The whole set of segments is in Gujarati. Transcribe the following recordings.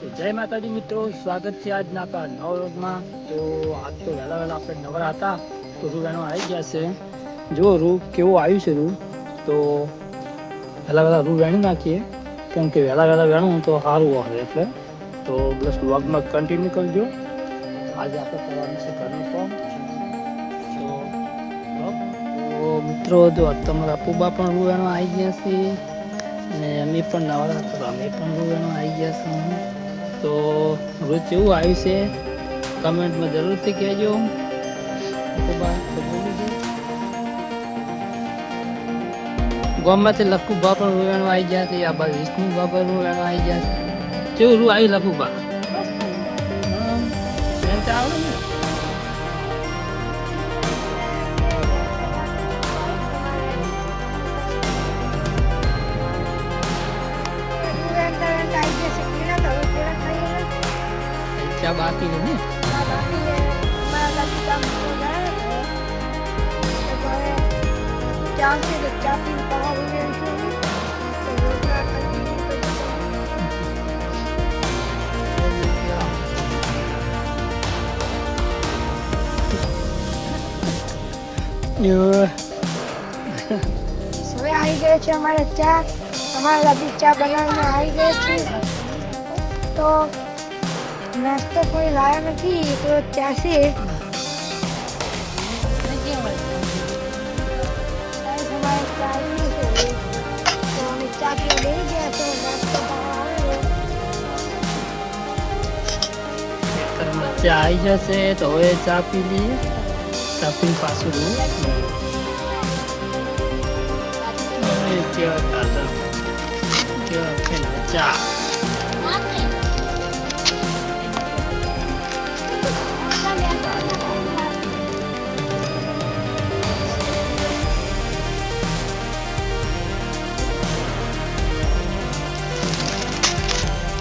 જય માતાજી મિત્રો, સ્વાગત છે આજના આપણા નવા વ્લોગમાં। તો આજ તો વહેલા વહેલા આપણે નવરા હતા તો રૂ વેણો આવી ગયા છે। જો રૂ કેવું આવ્યું છે રૂ, તો વહેલા વહેલા રૂ વેણી નાખીએ, કેમ કે વહેલા વહેલા વેણું તો સારું હોય એટલે। તો બસ વ્લોગમાં કન્ટિન્યુ કરજો। આજે આપણે કરવાનું છે ઘરનું કામ। તો મિત્રો જો તમારા પુબા પણ રૂ વેણો આવી ગયા છે અને અમે પણ નવરા હતા તો અમે પણ રૂ વેણો આવી ગયા છે। તો રોજ કેવું આવ્યું છે કમેન્ટમાં જરૂરથી કહેજો। ગામમાંથી લખુભા પણ રૂવેણો આવી ગયા છે, આ બાજુ વિષ્ણુભા પણ રૂવેણો આવી ગયા છે। કેવું રૂ આવ્યું લખુભા? આવડે ને? क्या बाकी है नहीं? आई गए थे हमारे चा, हमारा अभी चा बनाने आई गए थे। तो नाश्ता कोई लाया नहीं तो चा से हमारे तो हमें चा पी ले गया तो नाश्ता चा आई जैसे तो ये चा पी लिए, चा पी पासू चा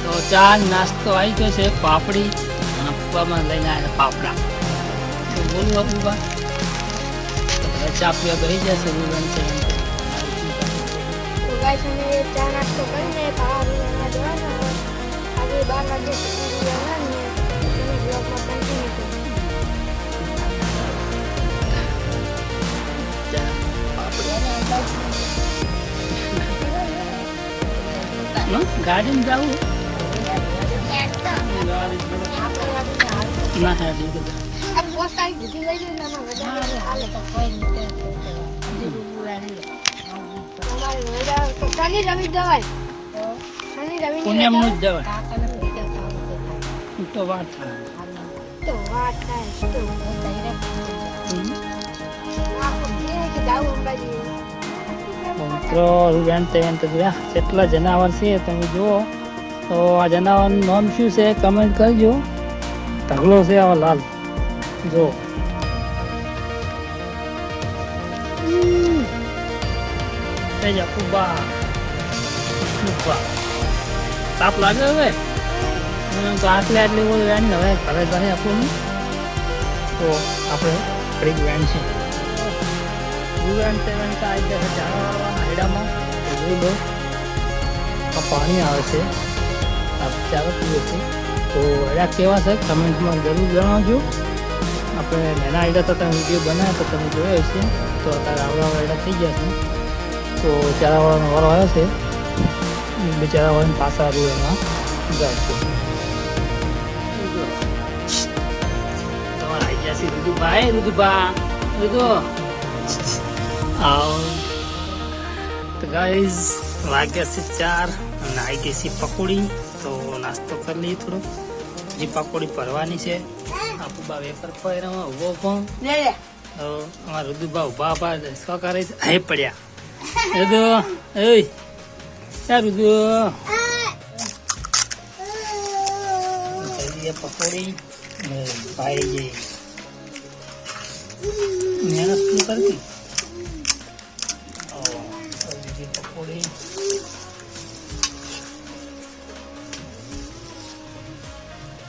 तो चा नास्तो आई गयो છે પાપડી અને પપ્પામાં લઈને આવ્યા પાપડા। તો બોલું અપુબા ચા પીવા બેસી જશે રૂબન છે। तो गाइस हमें चा नाश्ता करने बाहर जाना जवाना है, आगे 12 बजे से जाना है। तो ब्लॉग में कंटिन्यू गाड़ी में जाऊँ ना है अब बहुत सारी घुटी गई है ना हमारे तो शनि रवि दवाई शनि रवि पुण्यम नु दवाई तो बात था तो बात है तो आपको ये कि जाओ अंबाजी મિત્રો વેણતે વેણતે જોયા કેટલા જનાવર છે તમે જુઓ। તો આ જનાવરનું નામ શું છે કમેન્ટ કરજો। ઢગલો છે આવા લાલ જો। તાપ લાગે હવે તો આટલે આટલી બધું વેણ ને હવે ઘરે ઘરે આપણું તો આપણે ઘડીક વેણ છે વેણતે વેણતા આવી જશે ઝાડાવાળા હાયડામાં જોઈ લો આ પાણી આવે છે આ ચારો પીવે છે। તો એડા કેવા છે કમેન્ટમાં જરૂર જણાવજો। આપણે નાના આયડા તો તમે વિડીયો બનાવ્યા તો તમે જોયો હશે। તો અત્યારે આવડા આયડા થઈ ગયા છે તો ચારાવાળાનો વારો આવ્યો છે, બિચારાવાળાને પાછા રૂ એમાં જાય છે। તમારા આવી ગયા છે રુદુભાઈ, રુદુભા રુદુ આવો। તો ગાઈઝ વાગ્યા છે 4 અને આવી ગઈ છે પકોડી। તો નાસ્તો કરી લઈએ થોડો, જે પકોડી ભરવાની છે। આપુબા વેફર ફેરવા ઉભો પણ અમારા રુદુબા ઉભા ઉભા શું કરે છે? હે પડ્યા રુદુ એ રુદુ પકોડી ભાઈ મહેનત શું કરતી પકોડી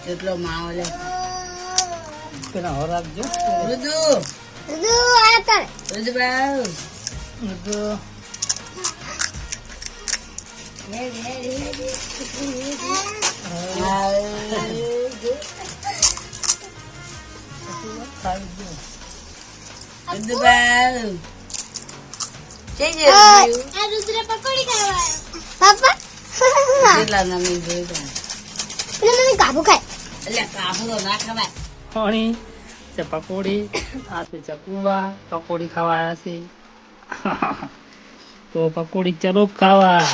કેટલો માહોલ પેલા હો રાખજો રુદુ રુદુ આતા રુદુ બાઉ રુદુ આવ ખાવી દો. દુદુભાઈ જઈ જઈ આ રુદ્ર પકોડી ખાવા પાપા કેટલા નમી જોઈ તા એટલે મમ્મી કાબુ ખાય એટલે કાબુ તો ના ખવાય પાણી છે પકોડી આ છે ચકુવા પકોડી ખાવા આવ્યા છે તો પકોડી ચલો ખાવા.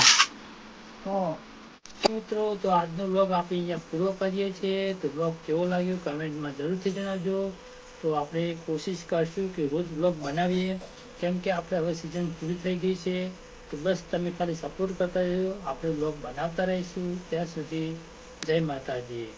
તો મિત્રો તો આજનો બ્લોગ આપણે અહીંયા પૂરો કરીએ છીએ. તો બ્લોગ કેવો લાગ્યો કમેન્ટમાં જરૂરથી જણાવજો. તો આપણે કોશિશ કરશું કે રોજ બ્લોગ બનાવીએ, કેમ કે આપણે હવે સિઝન પૂરી થઈ ગઈ છે. તો બસ તમે ખાલી સપોર્ટ કરતા રહેજો, આપણે બ્લોગ બનાવતા રહીશું. ત્યાં સુધી જય માતાજી.